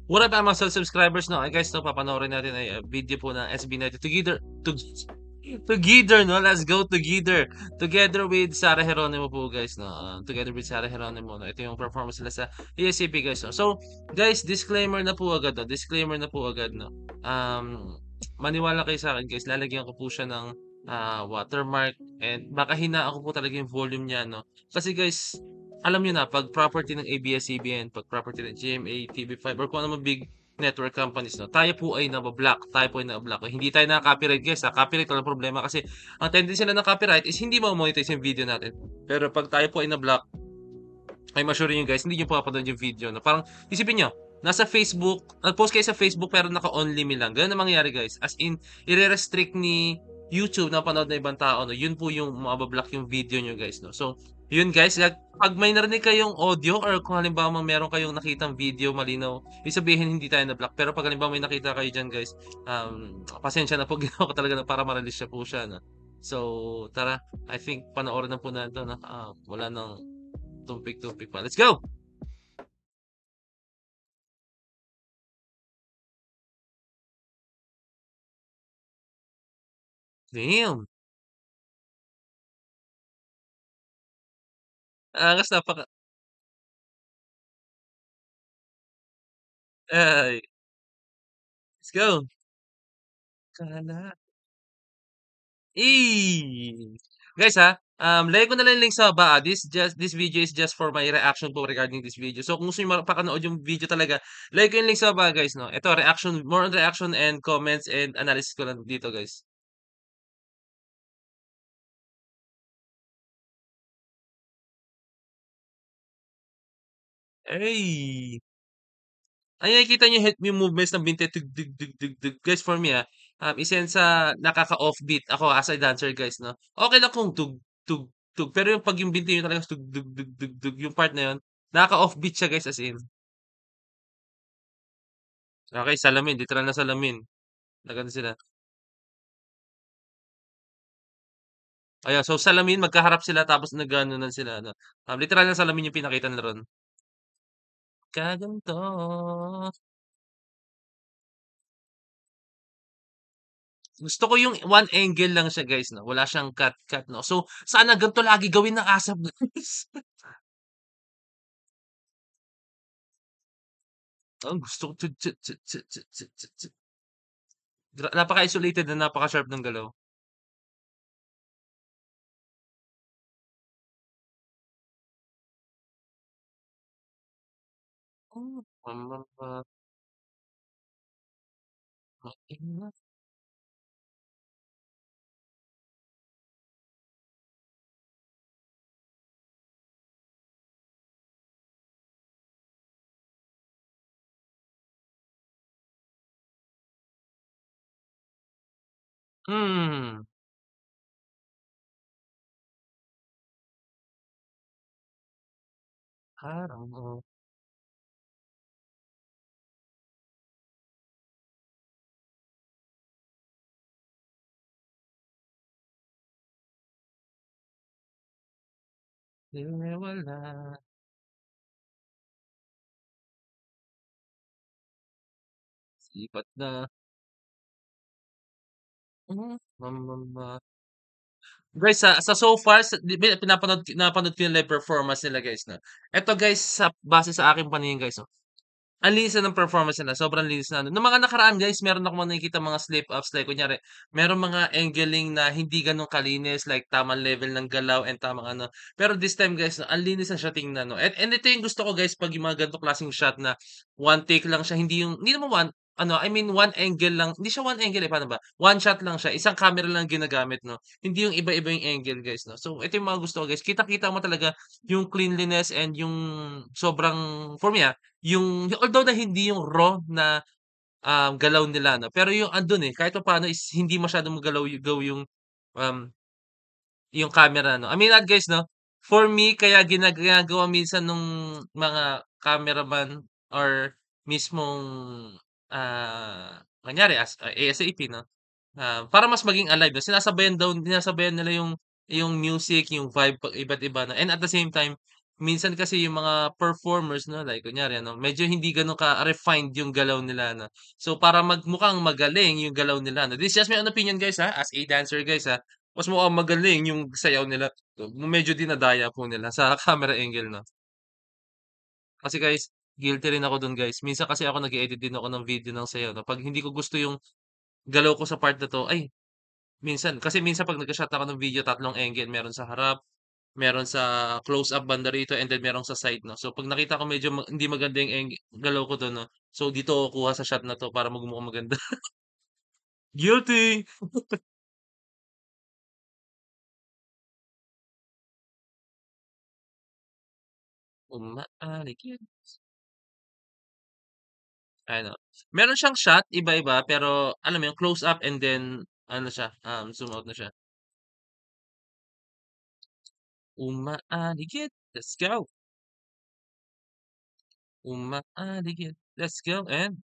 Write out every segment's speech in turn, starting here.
What up, mga subscribers 'no, guys 'to papanoorin natin ay, video po ng SB19 Together 'no, let's go Together. Together with Sarah Geronimo po guys 'no, Together with Sarah Geronimo 'no, ito yung performance nila sa ASAP guys 'no. So, guys disclaimer na po agad 'no, disclaimer na po agad 'no. Maniwala kayo sa'kin guys, lalagyan ko po siya ng, watermark and baka hinaan ko po talaga yung volume niya 'no. Kasi guys, alam niyo na 'pag property ng ABS-CBN, 'pag property ng GMA, TV5 or kung ano mang big network companies 'no, tayo po ay naba-block, tayo po ay naba-block. Hindi tayo naka-copyright guys, copyright walang problema kasi ang tendency lang ng copyright is hindi mamo-monetize yung video natin. Pero 'pag tayo po ay na-block, I'm assuring you guys, hindi niyo mapapanood yung video 'no. Parang isipin niyo, nasa Facebook, nag-post kayo sa Facebook pero naka-only me lang, gano'n ang mangyayari guys. As in, ire-restrict ni YouTube na mapanood ng ibang tao 'no, yun po yung maba-block yung video niyo guys 'no. So, yun guys, 'pag may narinig kayong audio or kung halimbawa meron kayong nakitang video malinaw, ibig sabihin hindi tayo na-block. Pero 'pag halimbawa may nakita kayo diyan guys, pasensya na po ginawa ko talaga na para ma-release siya po siya 'no. So, tara, I think panoorin na po natin 'to 'no, wala ng tumpik-tumpik pa. Let's go! Damn! Angas ay, let's go. Kala Guys, lagay ko na lang yung link sa baba, this video is just for my reaction po regarding this video. So kung gusto niyo mapapanood yung video talaga, lagay ko yung link sa baba guys 'no. Ito reaction, more on reaction and comments and analysis ko lang dito guys. Ay! Ay nakikita niyo yung movements ng binte tug tug tug tug tug. Guys for me, isa yan sa nakaka-offbeat ako as a dancer guys 'no. Okey lang kung tug tug tug, pero yung 'pag yung binte niyo talaga tug tug tug tug tug yung part na yun, nakaka-offbeat siya guys as in. Okey salamin, literal na salamin, nag-ano sila. Ayan, so salamin magkaharap sila tapos nag-gaanonan sila ano, literal na salamin yung pinakita nila ron. Gaganto. Gusto ko yung one angle lang siya guys 'no, wala siyang cut, cut 'no. So, sana ganito lagi gawin ng ASAP guys. Ang gusto ko tut tut tut tut tut tut tut tut. Napaka-isolated na napaka-sharp ng galaw. Oh, mamamaginak. Hmm, parang oo. Wala, sipat na, mamama guys, sa so far di ba napanood ko yung live performance nila guys 'no. Eto guys sa base sa aking paningin guys 'no, ang linis na ng performance nila, sobrang linis na ano. Nung mga nakaraan guys, meron akong mga nakikitang mga slip ups like kunyari, merong mga angling na hindi gano'n kalinis like tamang level ng galaw and tamang ano. Pero this time guys, ang linis na siya tingnan 'no. And ito yung gusto ko guys 'pag yung mga ganitong klaseng shot na one take lang siya, hindi naman I mean one angle lang, hindi siya one angle, eh, paano ba? One shot lang siya, isang camera lang ginagamit 'no, hindi yung iba-iba yung angle guys 'no. So ito yung mga gusto ko guys, kitang-kita mo talaga yung cleanliness and yung sobrang for me, although na hindi yung raw na, galaw nila 'no, pero yung andun, eh, kahit papaano is hindi masyadong magalaw um, yung camera 'no. I mean not guys 'no, for me kaya ginagawa minsan nung mga cameraman or mismong, kunyari ASAP 'no, para mas maging alive 'no, sinasabayan nila yung music, yung vibe iba't iba 'no, and at the same time minsan kasi yung mga performers 'no, like kunyari ano, medyo hindi gano'n ka-refined yung galaw nila 'no. So, para magmukhang magaling yung galaw nila 'no, this is just my own opinion guys, as a dancer guys, mas mukhang magaling yung sayaw nila, medyo dinadaya po nila sa camera angle 'no. Kasi guys, guilty rin ako dun guys. Minsan kasi ako nag-e-edit din ako ng video ng sayaw 'no, 'pag hindi ko gusto yung galaw ko sa part na 'to, ay minsan 'pag nagka-shot ako ng video, tatlong angle, meron sa harap, meron sa close up banda rito, and then meron sa side 'no. So 'pag nakita ko medyo hindi maganda yung galaw ko dun 'no, so dito ko kukuha sa shot na 'to para magmukhang maganda. Guilty! Umaaligid. Ano, meron siyang shot iba-iba, pero alam mo yun, close up and then ano siya, zoom out na siya. Umaaligid, let's go. Umaaligid, let's go, and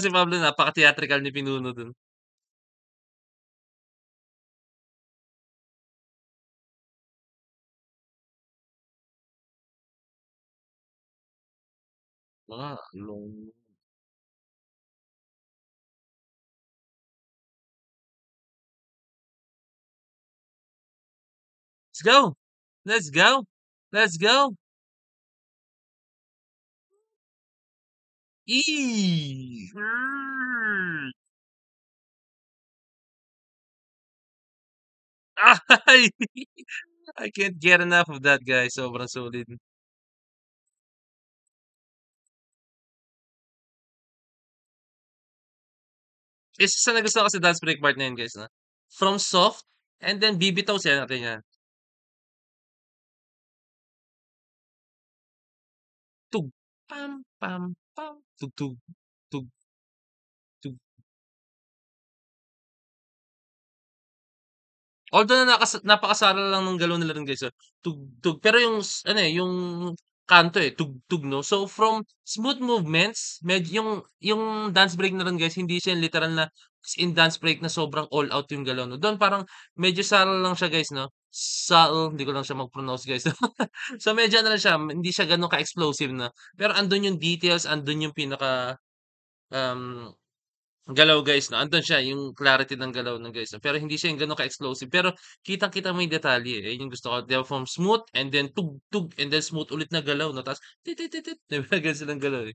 si Pablo napaka-theatrical ni Pinuno dun. Mga long let's go, let's go, let's go. Ay! I can't get enough of that guy, sobrang solid. Isa sa nagustuhan ko sa dance break part na yun guys 'no, from soft and then bibitaw siya natin yan. Tug, pam, pam, pam, tugtog, tug, tug. Although napakasara lang ng galaw nila dun guys, tugtog. Pero yung ano, yung kanto, tugtog 'no. So from smooth movements, yung dance break na dun guys, hindi siya yung literal na as in dance break na sobrang all out yung galaw 'no. Dun parang medyo subtle lang siya guys 'no, subtle, hindi ko lang siya mag-pronounce guys. So medyo ano lang siya, hindi siya gano'n ka-explosive 'no. Pero andun yung details, andun yung pinaka, um galaw guys 'no, andun siya yung clarity ng galaw ng guys 'no, pero hindi siya yung gano'n ka-explosive, pero kitang-kita mo yung detalye, eh, yun yung gusto ko. 'Di ba from smooth and then tug, and then smooth ulit na galaw 'no, ta's tititit, 'di ba gano'n silang galaw, eh.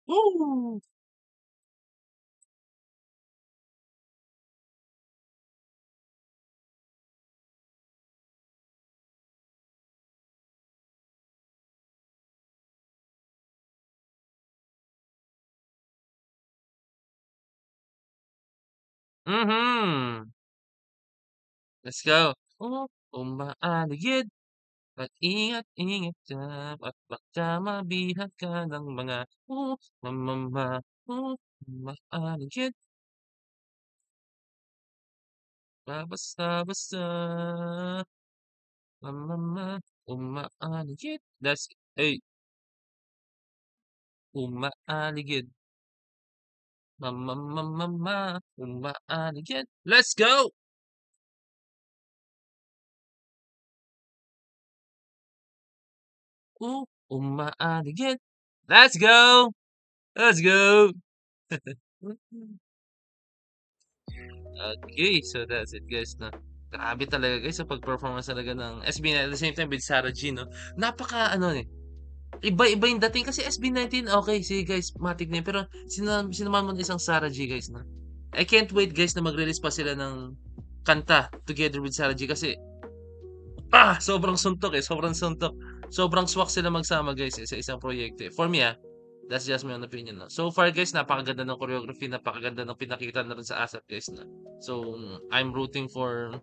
Woo! Mhm, let's go. Oh, umaaligid, mag-ingat-ingat ka at baka mabihag ka ng mga umaaligid, babasta-basta. Umaaligid. Ay, umaaligid. Umaaligid. Let's go! Umaaligid. Let's go! Let's go! Okay, so that's it guys 'no. Grabe talaga guys sa pag-performance talaga ng SB19 at the same time with Sarah G 'no. Napaka-ano, eh, iba-iba yung dating kasi SB19 okey sige guys matic na yun, pero sinamahan mo ng isang Sarah G guys 'no. I can't wait guys na mag-release pa sila ng kanta together with Sarah G kasi, sobrang suntok, eh, sobrang suntok. Sobrang swak sila magsama guys, sa isang proyekto, eh. For me, that's just my own opinion 'no. So far guys napakaganda ng choreography, napakaganda ng pinakita na rin sa ASAP guys 'no. So, I'm rooting for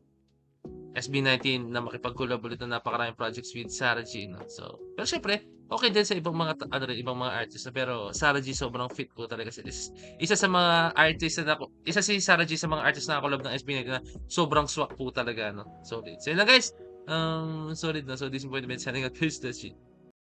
SB19 na makipag-collab ulit ng napakaraming projects with Sarah G 'no. So, pero siyempre okey din sa ibang mga ano rin, ibang mga artist na, pero Sarah G sobrang fit po talaga kasi isa sa mga artist na isa si Sarah G sa mga artist na naka-collab ng SB19 na sobrang swak po talaga 'no. Solid. So yun lang guys, solid na. So this is Boy The Med signing out. Peace, that's it.